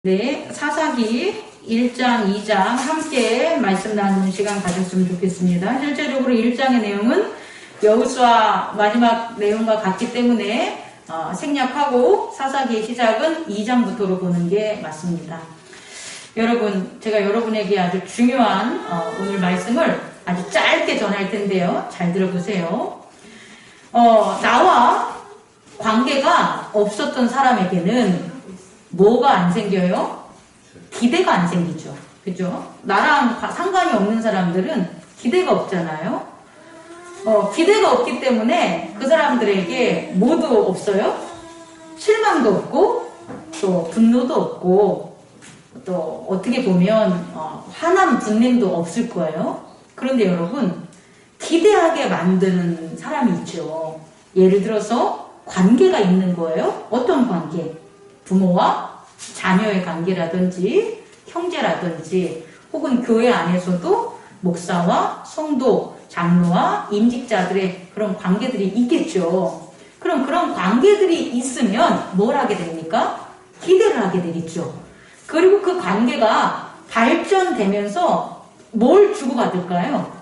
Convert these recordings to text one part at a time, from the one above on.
네, 사사기 1장, 2장 함께 말씀 나누는 시간 가졌으면 좋겠습니다. 실제적으로 1장의 내용은 여호수아 마지막 내용과 같기 때문에 생략하고 사사기의 시작은 2장부터로 보는 게 맞습니다. 여러분, 제가 여러분에게 아주 중요한 오늘 말씀을 아주 짧게 전할 텐데요. 잘 들어보세요. 나와 관계가 없었던 사람에게는 뭐가 안 생겨요? 기대가 안 생기죠. 그죠? 나랑 상관이 없는 사람들은 기대가 없잖아요. 기대가 없기 때문에 그 사람들에게 뭐도 없어요? 실망도 없고, 또 분노도 없고, 또 어떻게 보면 화남, 분냄도 없을 거예요. 그런데 여러분, 기대하게 만드는 사람이 있죠. 예를 들어서 관계가 있는 거예요. 어떤 관계? 부모와 자녀의 관계라든지 형제라든지 혹은 교회 안에서도 목사와 성도, 장로와 임직자들의 그런 관계들이 있겠죠. 그럼 그런 관계들이 있으면 뭘 하게 됩니까? 기대를 하게 되겠죠. 그리고 그 관계가 발전되면서 뭘 주고받을까요?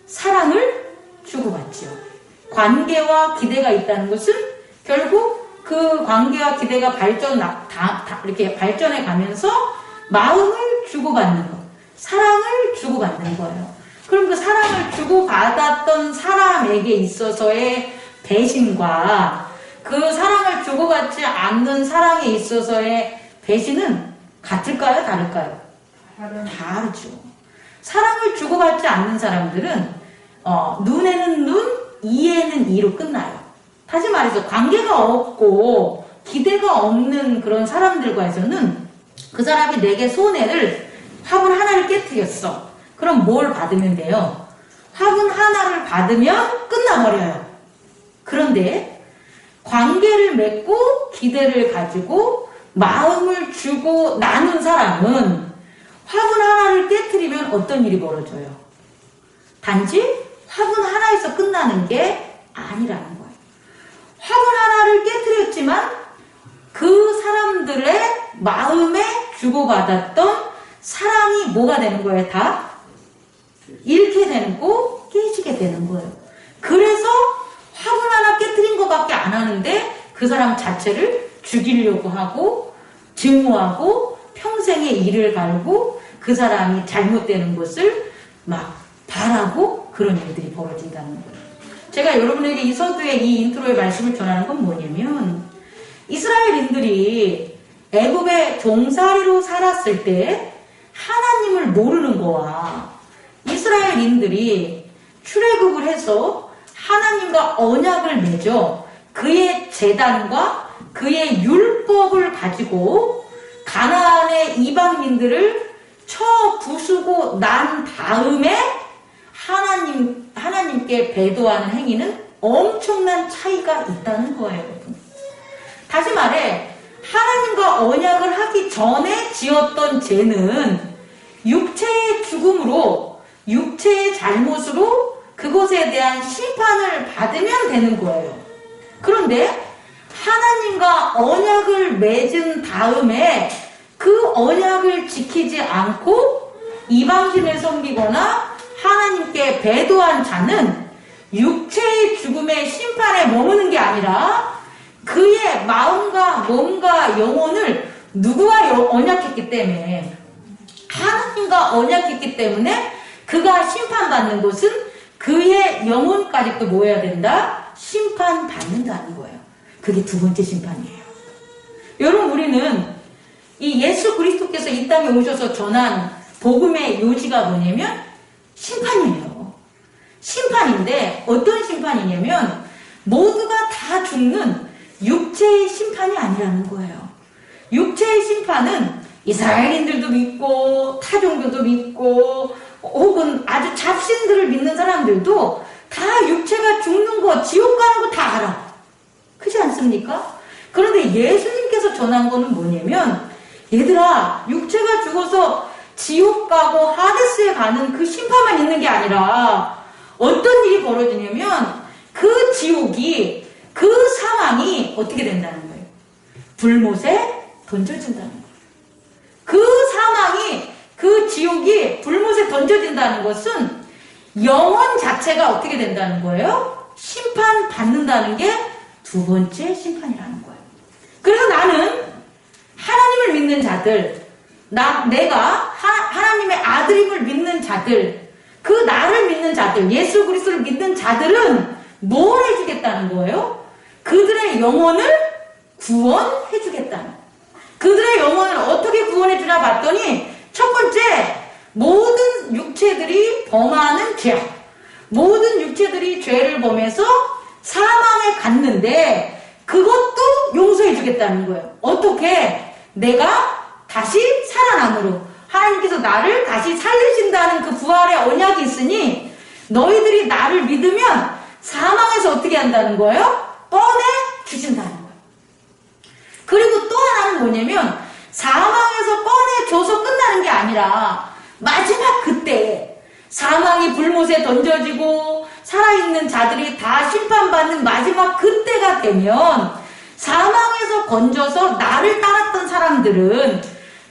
사랑을 주고받죠. 관계와 기대가 있다는 것은 결국 그 관계와 기대가 이렇게 발전해 가면서 마음을 주고받는 것, 사랑을 주고받는 거예요. 그럼 그 사랑을 주고받았던 사람에게 있어서의 배신과 그 사랑을 주고받지 않는 사랑에 있어서의 배신은 같을까요? 다를까요? 다르죠. 사랑을 주고받지 않는 사람들은 눈에는 눈, 이에는 이로 끝나요. 다시 말해서 관계가 없고 기대가 없는 그런 사람들과에서는 그 사람이 내게 손해를 화분 하나를 깨뜨렸어. 그럼 뭘 받으면 돼요? 화분 하나를 받으면 끝나버려요. 그런데 관계를 맺고 기대를 가지고 마음을 주고 나눈 사람은 화분 하나를 깨뜨리면 어떤 일이 벌어져요? 단지 화분 하나에서 끝나는 게 아니라는 거예요. 화분 하나를 깨뜨렸지만 그 사람들의 마음에 주고받았던 사랑이 뭐가 되는 거예요? 다 잃게 되는 거, 깨지게 되는 거예요. 그래서 화분 하나 깨뜨린 것밖에 안 하는데 그 사람 자체를 죽이려고 하고 증오하고 평생의 일을 갈고 그 사람이 잘못되는 것을 막 바라고 그런 일들이 벌어진다는 거예요. 제가 여러분에게 이 서두에 이 인트로의 말씀을 전하는 건 뭐냐면 이스라엘인들이 애굽의 종살이로 살았을 때 하나님을 모르는 거와 이스라엘인들이 출애굽을 해서 하나님과 언약을 맺어 그의 제단과 그의 율법을 가지고 가나안의 이방민들을 쳐 부수고 난 다음에 하나님께 배도하는 행위는 엄청난 차이가 있다는 거예요, 여러분. 다시 말해, 하나님과 언약을 하기 전에 지었던 죄는 육체의 죽음으로, 육체의 잘못으로 그것에 대한 심판을 받으면 되는 거예요. 그런데 하나님과 언약을 맺은 다음에 그 언약을 지키지 않고 이방신을 섬기거나 하나님께 배도한 자는 육체의 죽음의 심판에 머무는 게 아니라 그의 마음과 몸과 영혼을 누구와 언약했기 때문에 하나님과 언약했기 때문에 그가 심판받는 것은 그의 영혼까지 또 뭐 해야 된다? 심판받는다는 거예요. 그게 두 번째 심판이에요. 여러분, 우리는 이 예수 그리스도께서 이 땅에 오셔서 전한 복음의 요지가 뭐냐면 심판이에요. 심판인데 어떤 심판이냐면 모두가 다 죽는 육체의 심판이 아니라는 거예요. 육체의 심판은 이스라엘인들도 믿고 타종교도 믿고 혹은 아주 잡신들을 믿는 사람들도 다 육체가 죽는 거, 지옥 가는 거 다 알아. 그렇지 않습니까? 그런데 예수님께서 전한 거는 뭐냐면 얘들아, 육체가 죽어서 지옥 가고 하데스에 가는 그 심판만 있는 게 아니라 어떤 일이 벌어지냐면 그 지옥이, 그 상황이 어떻게 된다는 거예요? 불못에 던져진다는 거예요. 사망이 그 지옥이 불못에 던져진다는 것은 영혼 자체가 어떻게 된다는 거예요? 심판받는다는 게 두 번째 심판이라는 거예요. 그래서 나는 하나님을 믿는 자들, 내가 하나님의 아들임을 믿는 자들, 그 나를 믿는 자들, 예수 그리스도를 믿는 자들은 뭘 해주겠다는 거예요? 그들의 영혼을 구원해 주겠다는 거예요. 그들의 영혼을 어떻게 구원해 주나 봤더니 첫 번째, 모든 육체들이 범하는 죄악, 모든 육체들이 죄를 범해서 사망에 갔는데 그것도 용서해 주겠다는 거예요. 어떻게? 내가 다시 살아남으로 하나님께서 나를 다시 살리신다는 그 부활의 언약이 있으니 너희들이 나를 믿으면 사망에서 어떻게 한다는 거예요? 꺼내 주신다는 거예요. 그리고 또 하나는 뭐냐면 사망에서 꺼내줘서 끝나는 게 아니라 마지막 그때 사망이 불못에 던져지고 살아있는 자들이 다 심판받는 마지막 그때가 되면 사망에서 건져서 나를 따랐던 사람들은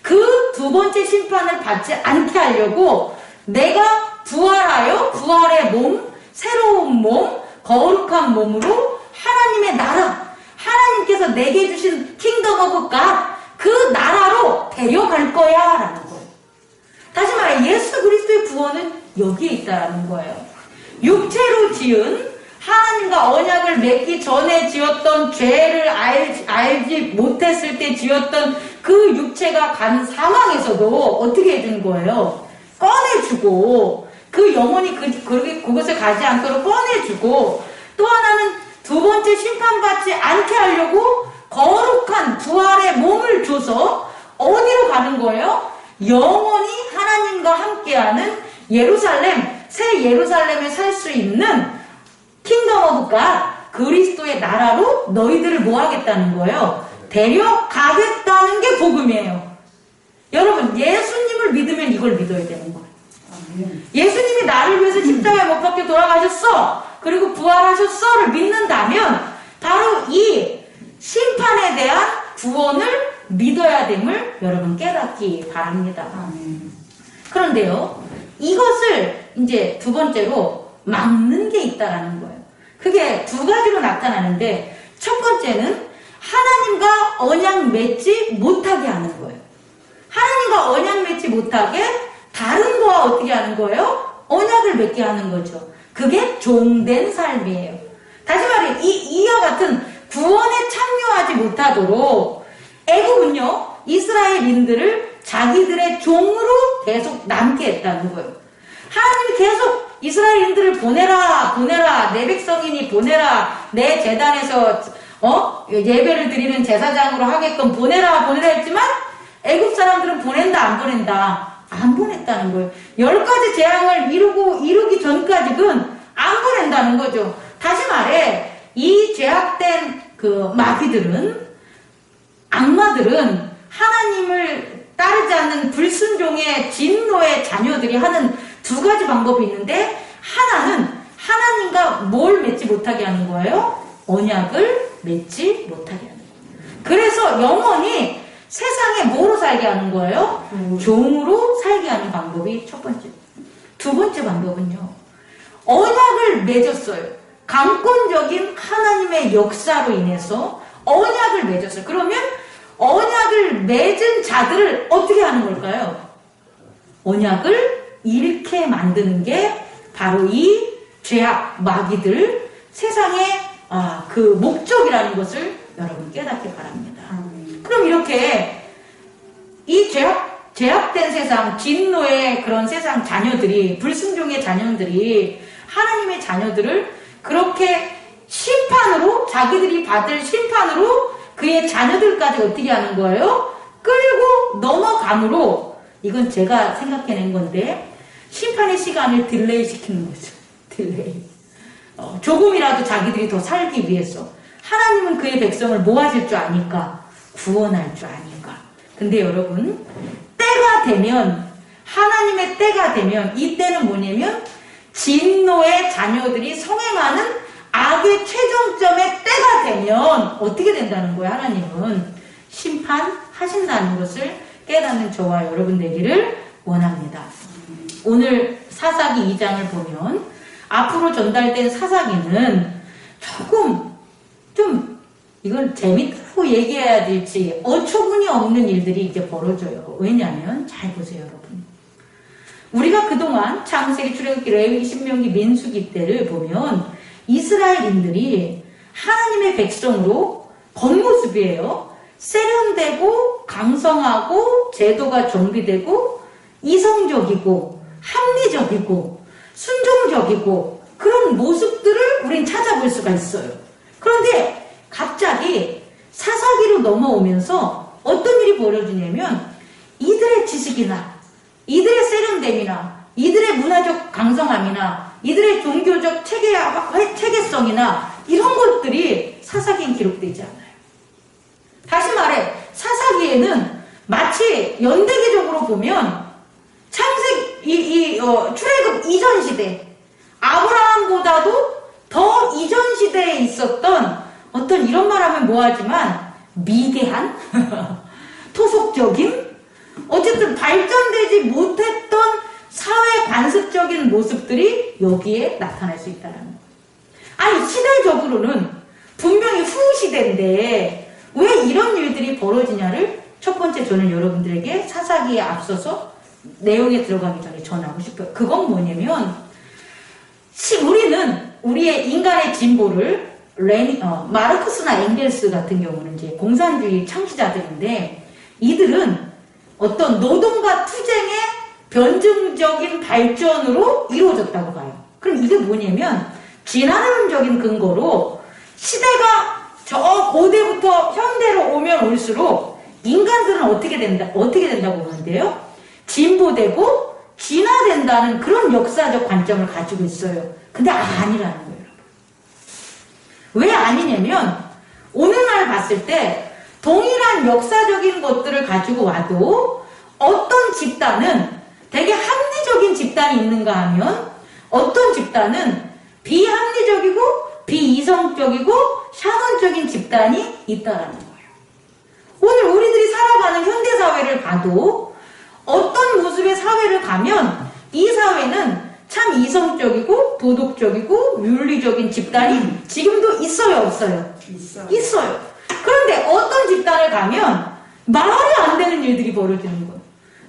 그 두 번째 심판을 받지 않게 하려고 내가 부활하여 부활의 몸, 새로운 몸, 거룩한 몸으로 하나님의 나라, 하나님께서 내게 주신 킹덤 오브 갓, 그 나라로 데려갈 거야 라는 거예요. 다시 말해 예수 그리스도의 구원은 여기에 있다라는 거예요. 육체로 지은 하나님과 언약을 맺기 전에 지었던 죄를 알지 못했을 때 지었던 그 육체가 간 사망에서도 어떻게 해준 거예요? 꺼내주고 그 영혼이 그것을 가지 않도록 꺼내주고 또 하나는 두 번째 심판받지 않게 하려고 거룩한 부활의 몸을 줘서 어디로 가는 거예요? 영원히 하나님과 함께하는 예루살렘, 새 예루살렘에 살 수 있는 킹덤 오브 갓, 그리스도의 나라로 너희들을 뭐 하겠다는 거예요? 데려가겠다는 게 복음이에요. 여러분, 예수님을 믿으면 이걸 믿어야 되는 거예요. 예수님이 나를 위해서 십자가에 못 박혀 돌아가셨어, 그리고 부활하셨어를 믿는다면 바로 이 심판에 대한 구원을 믿어야 됨을 여러분 깨닫기 바랍니다. 그런데요, 이것을 이제 두 번째로 막는 게 있다라는 거예요. 그게 두 가지로 나타나는데 첫 번째는 하나님과 언약 맺지 못하게 하는 거예요. 하나님과 언약 맺지 못하게 다른 거와 어떻게 하는 거예요? 언약을 맺게 하는 거죠. 그게 종된 삶이에요. 다시 말해 이와 같은 구원에 참여하지 못하도록 애굽은요 이스라엘인들을 자기들의 종으로 계속 남게 했다는 거예요. 하나님이 계속 이스라엘인들을 보내라 내 백성이니 보내라, 내 제단에서 예배를 드리는 제사장으로 하게끔 보내라 했지만 애굽 사람들은 보낸다 안 보낸다? 안 보냈다는 거예요. 10가지 재앙을 이루기 전까지는 안 보낸다는 거죠. 다시 말해 이 죄악된 그 마귀들은, 악마들은 하나님을 따르지 않는 불순종의 진노의 자녀들이 하는 두 가지 방법이 있는데, 하나는 하나님과 뭘 맺지 못하게 하는 거예요? 언약을 맺지 못하게 하는 거예요. 그래서 영원히 세상에 뭐로 살게 하는 거예요? 종으로 살게 하는 방법이 첫 번째. 두 번째 방법은요, 언약을 맺었어요. 강권적인 하나님의 역사로 인해서 언약을 맺었어요. 그러면 언약을 맺은 자들을 어떻게 하는 걸까요? 언약을 잃게 만드는 게 바로 이 죄악 마귀들 세상의 그 목적이라는 것을 여러분 깨닫기 바랍니다. 그럼 이렇게 이 죄악된 세상, 진노의 그런 세상 자녀들이, 불순종의 자녀들이 하나님의 자녀들을 그렇게 심판으로, 자기들이 받을 심판으로 그의 자녀들까지 어떻게 하는 거예요? 끌고 넘어감으로, 이건 제가 생각해낸 건데, 심판의 시간을 딜레이 시키는 거죠. 딜레이. 조금이라도 자기들이 더 살기 위해서. 하나님은 그의 백성을 뭐 하실 줄 아니까? 구원할 줄 아니까. 근데 여러분, 때가 되면, 하나님의 때가 되면, 이 때는 뭐냐면 진노의 자녀들이 성행하는 악의 최종점의 때가 되면 어떻게 된다는 거예요? 하나님은 심판하신다는 것을 깨닫는 저와 여러분 되기를 원합니다. 오늘 사사기 2장을 보면 앞으로 전달된 사사기는 조금 좀 이건 재밌다고 얘기해야 될지 어처구니 없는 일들이 이제 벌어져요. 왜냐하면 잘 보세요, 여러분. 우리가 그동안 창세기, 출애굽기, 레위기, 신명기, 민수기 때를 보면 이스라엘인들이 하나님의 백성으로 겉모습이에요. 세련되고 강성하고 제도가 정비되고 이성적이고 합리적이고 순종적이고 그런 모습들을 우린 찾아볼 수가 있어요. 그런데 갑자기 사사기로 넘어오면서 어떤 일이 벌어지냐면 이들의 지식이나 이들의 세련됨이나 이들의 문화적 강성함이나 이들의 종교적 체계성이나 이런 것들이 사사기엔 기록되지 않아요. 다시 말해 사사기에는 마치 연대기적으로 보면 출애굽 이전 시대 아브라함보다도 더 이전 시대에 있었던 어떤 이런 말하면 뭐하지만 미개한 토속적인 어쨌든 발전되지 못했던 사회 관습적인 모습들이 여기에 나타날 수 있다는 거예요. 아니 시대적으로는 분명히 후시대인데 왜 이런 일들이 벌어지냐를 첫 번째 저는 여러분들에게 사사기에 앞서서 내용에 들어가기 전에 전하고 싶어요. 그건 뭐냐면 우리는 우리의 인간의 진보를 마르크스나 엥겔스 같은 경우는 이제 공산주의 창시자들인데 이들은 어떤 노동과 투쟁의 변증적인 발전으로 이루어졌다고 봐요. 그럼 이게 뭐냐면 진화론적인 근거로 시대가 저 고대부터 현대로 오면 올수록 인간들은 어떻게 된다고 보는데요? 진보되고 진화된다는 그런 역사적 관점을 가지고 있어요. 근데 아니라는 거예요. 왜 아니냐면 오늘날 봤을 때 동일한 역사적인 것들을 가지고 와도 어떤 집단은 되게 합리적인 집단이 있는가 하면 어떤 집단은 비합리적이고 비이성적이고 샤먼적인 집단이 있다라는 거예요. 오늘 우리들이 살아가는 현대사회를 봐도 어떤 모습의 사회를 가면 이 사회는 참 이성적이고 도덕적이고 윤리적인 집단이 지금도 있어요, 없어요? 있어요. 그런데 어떤 집단을 가면 말이 안 되는 일들이 벌어지는 거예요.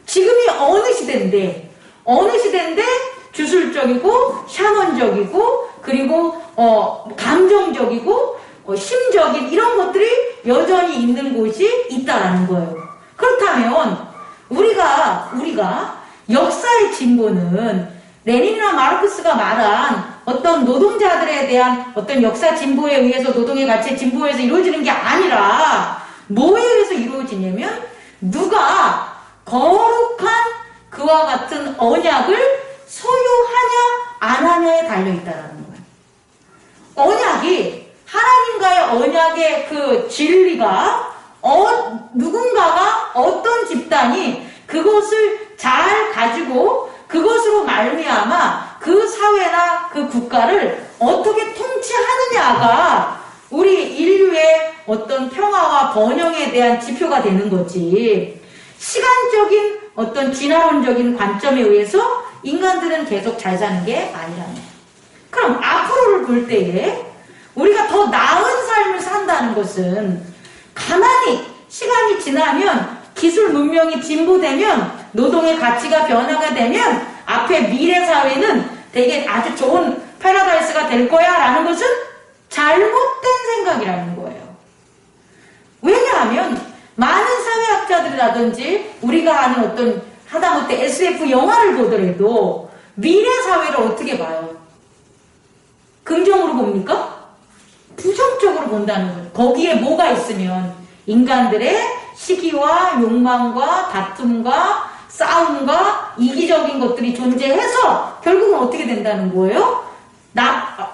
지금이 어느 시대인데 주술적이고 샤먼적이고 그리고 감정적이고 심적인 이런 것들이 여전히 있는 곳이 있다라는 거예요. 그렇다면 우리가 역사의 진보는 레닌이나 마르크스가 말한 어떤 노동자들에 대한 어떤 역사 진보에 의해서 노동의 가치의 진보에서 이루어지는 게 아니라 뭐에 의해서 이루어지냐면 누가 거룩한 그와 같은 언약을 소유하냐 안 하냐에 달려있다는 거예요. 언약이 하나님과의 언약의 그 진리가 누군가가 어떤 집단이 그것을 잘 가지고 그것으로 말미암아 그 사회나 그 국가를 어떻게 통치하느냐가 우리 인류의 어떤 평화와 번영에 대한 지표가 되는 거지. 시간적인 어떤 진화론적인 관점에 의해서 인간들은 계속 잘 사는 게 아니라는 거예요. 그럼 앞으로를 볼 때에 우리가 더 나은 삶을 산다는 것은 가만히 시간이 지나면 기술 문명이 진보되면 노동의 가치가 변화가 되면 앞에 미래 사회는 되게 아주 좋은 패러다이스가 될 거야 라는 것은 잘못된 생각이라는 거예요. 왜냐하면 많은 사회학자들이라든지 우리가 아는 어떤 하다못해 SF 영화를 보더라도 미래 사회를 어떻게 봐요? 긍정으로 봅니까? 부정적으로 본다는 거예요. 거기에 뭐가 있으면 인간들의 시기와 욕망과 다툼과 싸움과 이기적인 것들이 존재해서 결국은 어떻게 된다는 거예요?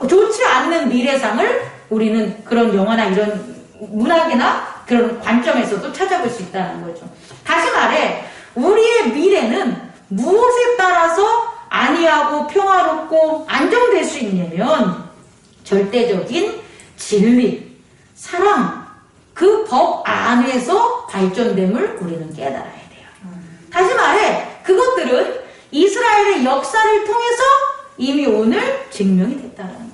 좋지 않는 미래상을 우리는 그런 영화나 이런 문학이나 그런 관점에서도 찾아볼 수 있다는 거죠. 다시 말해 우리의 미래는 무엇에 따라서 안위하고 평화롭고 안정될 수 있냐면 절대적인 진리, 사랑, 그 법 안에서 발전됨을 우리는 깨달아야 돼요. 이스라엘의 역사를 통해서 이미 오늘 증명이 됐다는 거예요.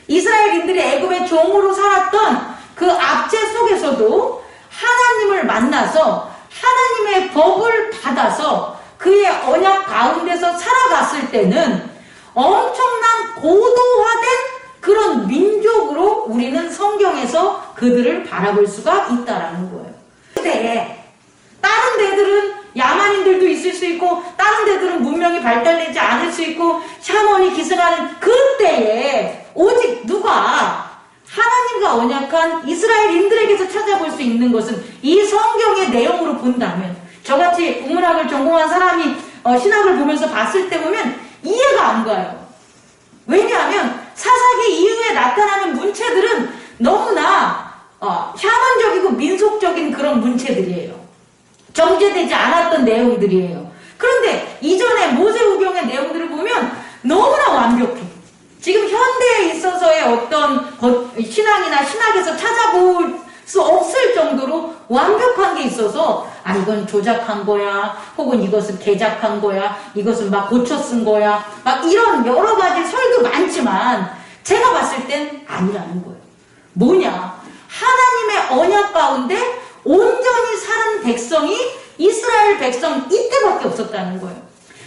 이스라엘인들이 애굽의 종으로 살았던 그 압제 속에서도 하나님을 만나서 하나님의 법을 받아서 그의 언약 가운데서 살아갔을 때는 엄청난 고도화된 그런 민족으로 우리는 성경에서 그들을 바라볼 수가 있다라는 거예요. 그때 다른 데들은 야만인들도 있을 수 있고 다른 데들은 문명이 발달되지 않을 수 있고 샤먼이 기승하는 그때에 오직 누가 하나님과 언약한 이스라엘인들에게서 찾아볼 수 있는 것은 이 성경의 내용으로 본다면, 저같이 국문학을 전공한 사람이 신학을 보면서 봤을 때 보면 이해가 안 가요. 왜냐하면 사사기 이후에 나타나는 문체들은 너무나 샤먼적이고 민속적인 그런 문체들이에요. 정제되지 않았던 내용들이에요. 그런데 이전에 모세우경의 내용들을 보면 너무나 완벽해. 지금 현대에 있어서의 어떤 신앙이나 신학에서 찾아볼 수 없을 정도로 완벽한 게 있어서 이건 조작한 거야, 혹은 이것은 개작한 거야, 이것은 막 고쳐 쓴 거야, 막 이런 여러 가지 설도 많지만 제가 봤을 땐 아니라는 거예요. 뭐냐? 하나님의 언약 가운데 온전히 사는 백성이 이스라엘 백성 이때밖에 없었다는 거예요.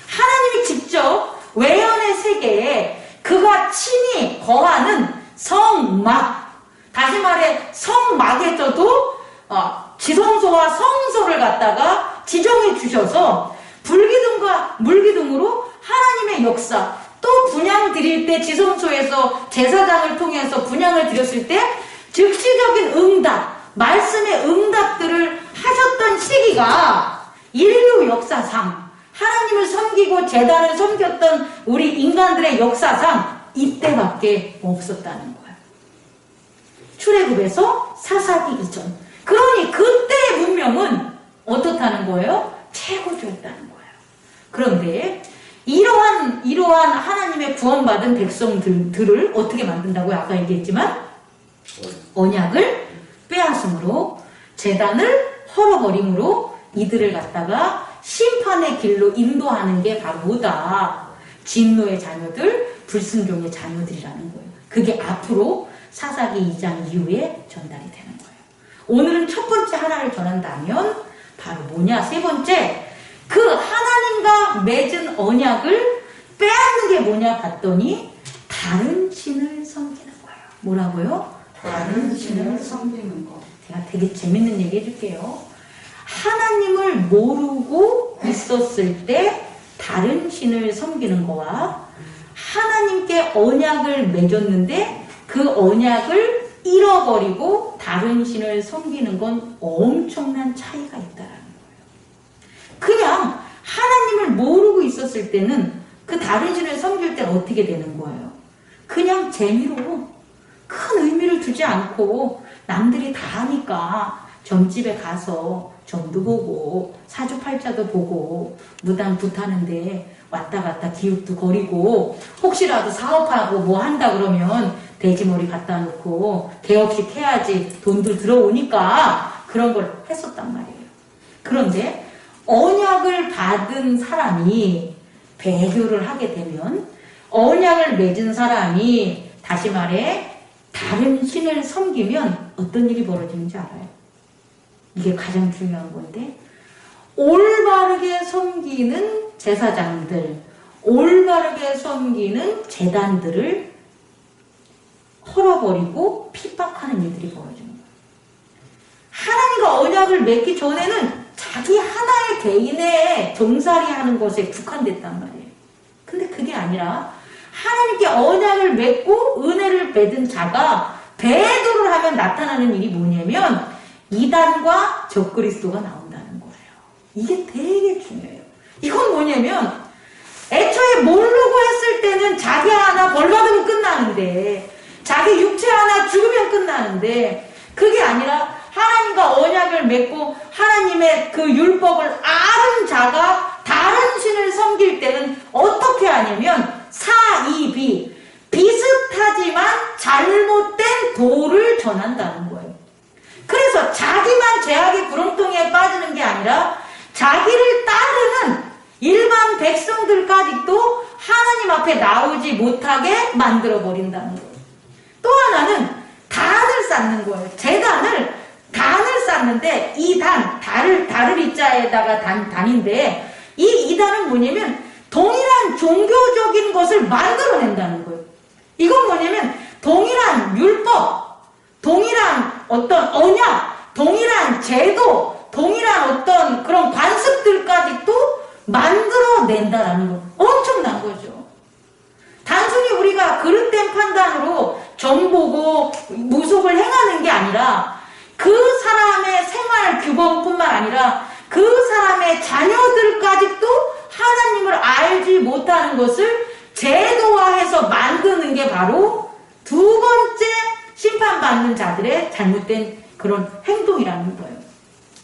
하나님이 직접 외연의 세계에 그가 친히 거하는 성막, 다시 말해 성막에서도 지성소와 성소를 갖다가 지정해 주셔서 불기둥과 물기둥으로 하나님의 역사, 또 분향 드릴 때 지성소에서 제사장을 통해서 분향을 드렸을 때 즉시적인 응답, 말씀의 응답들을 하셨던 시기가 인류 역사상 하나님을 섬기고 제단을 섬겼던 우리 인간들의 역사상 이때밖에 없었다는 거예요. 출애굽에서 사사기 이전. 그러니 그때의 문명은 어떻다는 거예요? 최고조였다는 거예요. 그런데 이러한 하나님의 구원받은 백성들을 어떻게 만든다고요? 아까 얘기했지만 언약을 빼앗음으로, 제단을 헐어버림으로 이들을 갖다가 심판의 길로 인도하는 게 바로 뭐다? 진노의 자녀들, 불순종의 자녀들이라는 거예요. 그게 앞으로 사사기 2장 이후에 전달이 되는 거예요. 오늘은 첫 번째 하나를 전한다면 바로 뭐냐? 세 번째, 그 하나님과 맺은 언약을 빼앗는 게 뭐냐 봤더니 다른 신을 섬기는 거예요. 뭐라고요? 다른 신을 섬기는 것. 제가 되게 재밌는 얘기 해줄게요. 하나님을 모르고 있었을 때 다른 신을 섬기는 거와 하나님께 언약을 맺었는데 그 언약을 잃어버리고 다른 신을 섬기는 건 엄청난 차이가 있다라는 거예요. 그냥 하나님을 모르고 있었을 때는 그 다른 신을 섬길 때는 어떻게 되는 거예요? 그냥 재미로 큰 의미를 두지 않고 남들이 다 하니까 점집에 가서 점도 보고 사주팔자도 보고 무당 붓하는데 왔다 갔다 기웃도 거리고 혹시라도 사업하고 뭐 한다 그러면 돼지머리 갖다 놓고 개업식 해야지 돈들 들어오니까 그런 걸 했었단 말이에요. 그런데 언약을 받은 사람이 배교를 하게 되면, 언약을 맺은 사람이 다시 말해 다른 신을 섬기면 어떤 일이 벌어지는지 알아요? 이게 가장 중요한 건데, 올바르게 섬기는 제사장들, 올바르게 섬기는 제단들을 헐어버리고 핍박하는 일들이 벌어지는 거예요. 하나님과 언약을 맺기 전에는 자기 하나의 개인의 종살이 하는 것에 국한됐단 말이에요. 근데 그게 아니라 하나님께 언약을 맺고 은혜를 받은 자가 배도를 하면 나타나는 일이 뭐냐면 이단과 적그리스도가 나온다는 거예요. 이게 되게 중요해요. 이건 뭐냐면 애초에 모르고 했을 때는 자기 하나 벌 받으면 끝나는데, 자기 육체 하나 죽으면 끝나는데, 그게 아니라 하나님과 언약을 맺고 하나님의 그 율법을 아는 자가 다른 신을 섬길 때는 어떻게 하냐면 사이비, 비슷하지만 잘못된 도를 전한다는 거예요. 그래서 자기만 죄악의 구렁텅이에 빠지는 게 아니라 자기를 따르는 일반 이방 백성들까지도 하나님 앞에 나오지 못하게 만들어 버린다는 거예요. 또 하나는 단을 쌓는 거예요. 단을 쌓는데 이 달을 이자에다가 단인데 이 이단은 뭐냐면 동일한 종교적인 것을 만들어낸다는 거예요. 이건 뭐냐면 동일한 율법, 동일한 어떤 언약, 동일한 제도, 동일한 어떤 그런 관습들까지 또 만들어낸다라는 거. 엄청난 거죠. 단순히 우리가 그릇된 판단으로 점 보고 무속을 행하는 게 아니라 그 사람의 생활 규범뿐만 아니라 그 사람의 자녀들까지 또 하나님을 알지 못하는 것을 제도화해서 만드는 게 바로 두 번째 심판받는 자들의 잘못된 그런 행동이라는 거예요.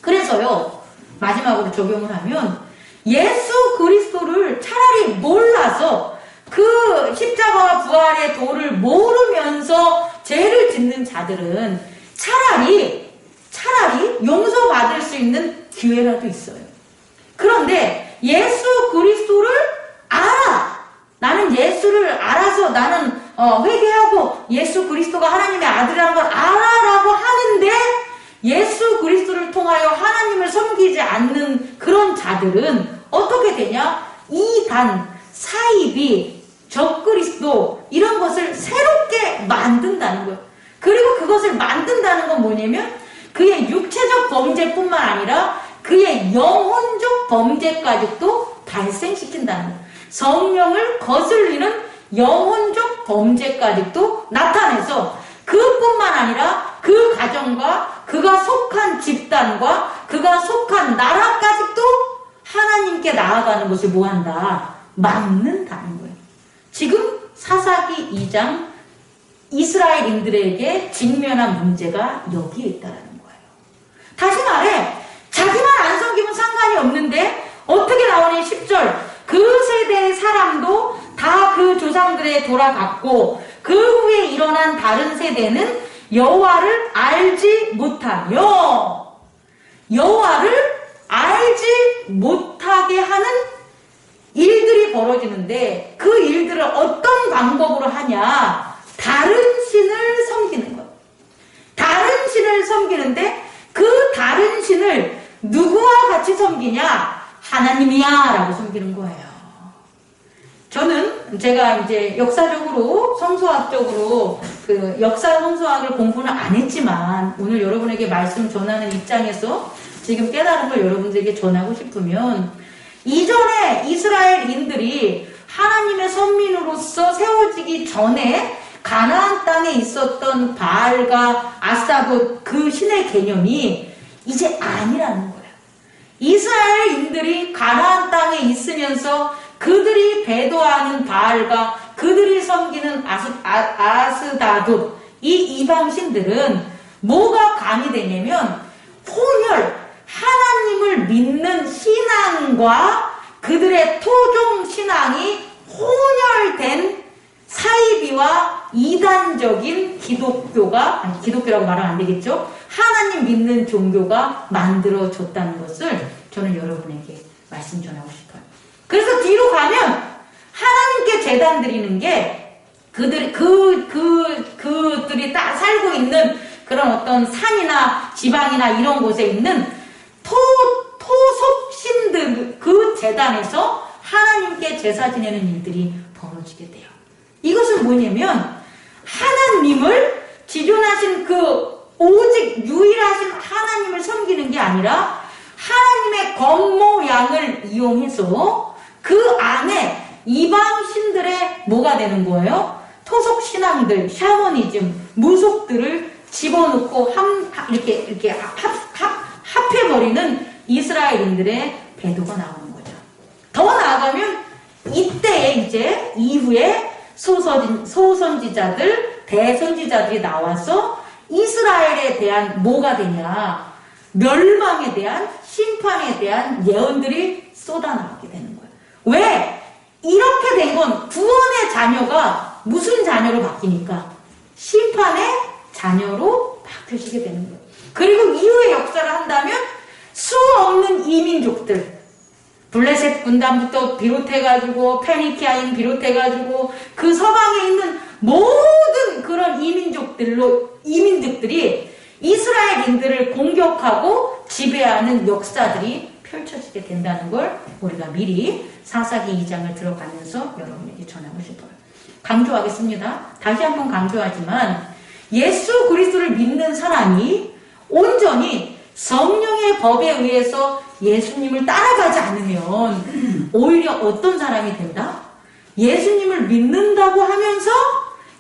그래서요, 마지막으로 적용을 하면 예수 그리스도를 차라리 몰라서 그 십자가와 부활의 도를 모르면서 죄를 짓는 자들은 차라리 용서받을 수 있는 기회라도 있어요. 그런데 예수 그리스도를 알아. 나는 예수를 알아서 나는 회개하고 예수 그리스도가 하나님의 아들이라는 걸 알아라고 하는데 예수 그리스도를 통하여 하나님을 섬기지 않는 그런 자들은 어떻게 되냐? 이단, 사이비, 적그리스도 이런 것을 새롭게 만든다는 거예요. 그리고 그것을 만든다는 건 뭐냐면 그의 육체적 범죄뿐만 아니라 그의 영혼적 범죄까지도 발생시킨다는 거예요. 성령을 거슬리는 영혼적 범죄까지도 나타내서 그뿐만 아니라 그 가정과 그가 속한 집단과 그가 속한 나라까지도 하나님께 나아가는 것을 뭐한다? 막는다는 거예요. 지금 사사기 2장 이스라엘인들에게 직면한 문제가 여기에 있다는 거예요. 다시 말해 자기만 안 섬기면 상관이 없는데 어떻게 나오니 10절 그 세대의 사람도 다 그 조상들에 돌아갔고 그 후에 일어난 다른 세대는 여호와를 알지 못하며 여호와를 알지 못하게 하는 일들이 벌어지는데 그 일들을 어떤 방법으로 하냐? 다른 신을 섬기는 것. 다른 신을 섬기는데 그 다른 신을 누구와 같이 섬기냐? 하나님이야 라고 섬기는 거예요. 저는 제가 이제 역사적으로 성서학적으로 그 역사 성서학을 공부는 안 했지만 오늘 여러분에게 말씀 전하는 입장에서 지금 깨달은 걸 여러분들에게 전하고 싶으면 이전에 이스라엘인들이 하나님의 선민으로서 세워지기 전에 가나안 땅에 있었던 바알과 아스타롯 그 신의 개념이 이제 아니라는 거예요. 이스라엘인들이 가나안 땅에 있으면서 그들이 배도하는 바알과 그들이 섬기는 아스다롯 이 이방신들은 뭐가 가미되냐면 혼혈 하나님을 믿는 신앙과 그들의 토종 신앙이 혼혈된 사이비와 이단적인 기독교가 아니 기독교라고 말하면 안 되겠죠. 하나님 믿는 종교가 만들어졌다는 것을 저는 여러분에게 말씀 전하고 싶어요. 그래서 뒤로 가면 하나님께 제단 드리는 게 그들이 딱 살고 있는 그런 어떤 산이나 지방이나 이런 곳에 있는 토속신들 그 제단에서 하나님께 제사 지내는 일들이 벌어지게 돼요. 이것은 뭐냐면 하나님을 지존하신 그 오직 유일하신 하나님을 섬기는 게 아니라 하나님의 겉모양을 이용해서 그 안에 이방신들의 뭐가 되는 거예요? 토속신앙들, 샤머니즘, 무속들을 집어넣고 이렇게 합해버리는 이스라엘인들의 배도가 나오는 거죠. 더 나아가면 이때에 이제 이후에 소선지자들, 대선지자들이 나와서 이스라엘에 대한 뭐가 되냐? 멸망에 대한 심판에 대한 예언들이 쏟아나오게 되는 거예요. 왜? 이렇게 된 건 구원의 자녀가 무슨 자녀로 바뀌니까? 심판의 자녀로 바뀌어지게 되는 거예요. 그리고 이후의 역사를 한다면 수 없는 이민족들, 블레셋 군단부터 비롯해가지고 페니키아인 비롯해가지고 그 서방에 있는 모든 그런 이민족들이 이스라엘인들을 공격하고 지배하는 역사들이 펼쳐지게 된다는 걸 우리가 미리 사사기 2장을 들어가면서 여러분에게 전하고 싶어요. 강조하겠습니다. 다시 한번 강조하지만 예수 그리스도를 믿는 사람이 온전히 성령의 법에 의해서 예수님을 따라가지 않으면 오히려 어떤 사람이 된다? 예수님을 믿는다고 하면서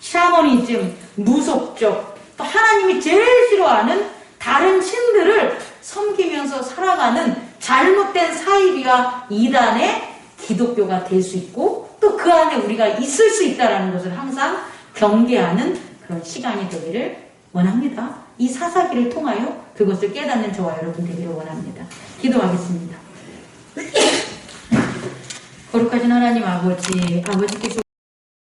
샤머니즘, 무속적, 또 하나님이 제일 싫어하는 다른 신들을 섬기면서 살아가는 잘못된 사이비와 이단의 기독교가 될 수 있고 또 그 안에 우리가 있을 수 있다는 것을 항상 경계하는 그런 시간이 되기를 원합니다. 이 사사기를 통하여 그것을 깨닫는 저와 여러분 되기를 원합니다. 기도하겠습니다. 거룩하신 하나님 아버지께서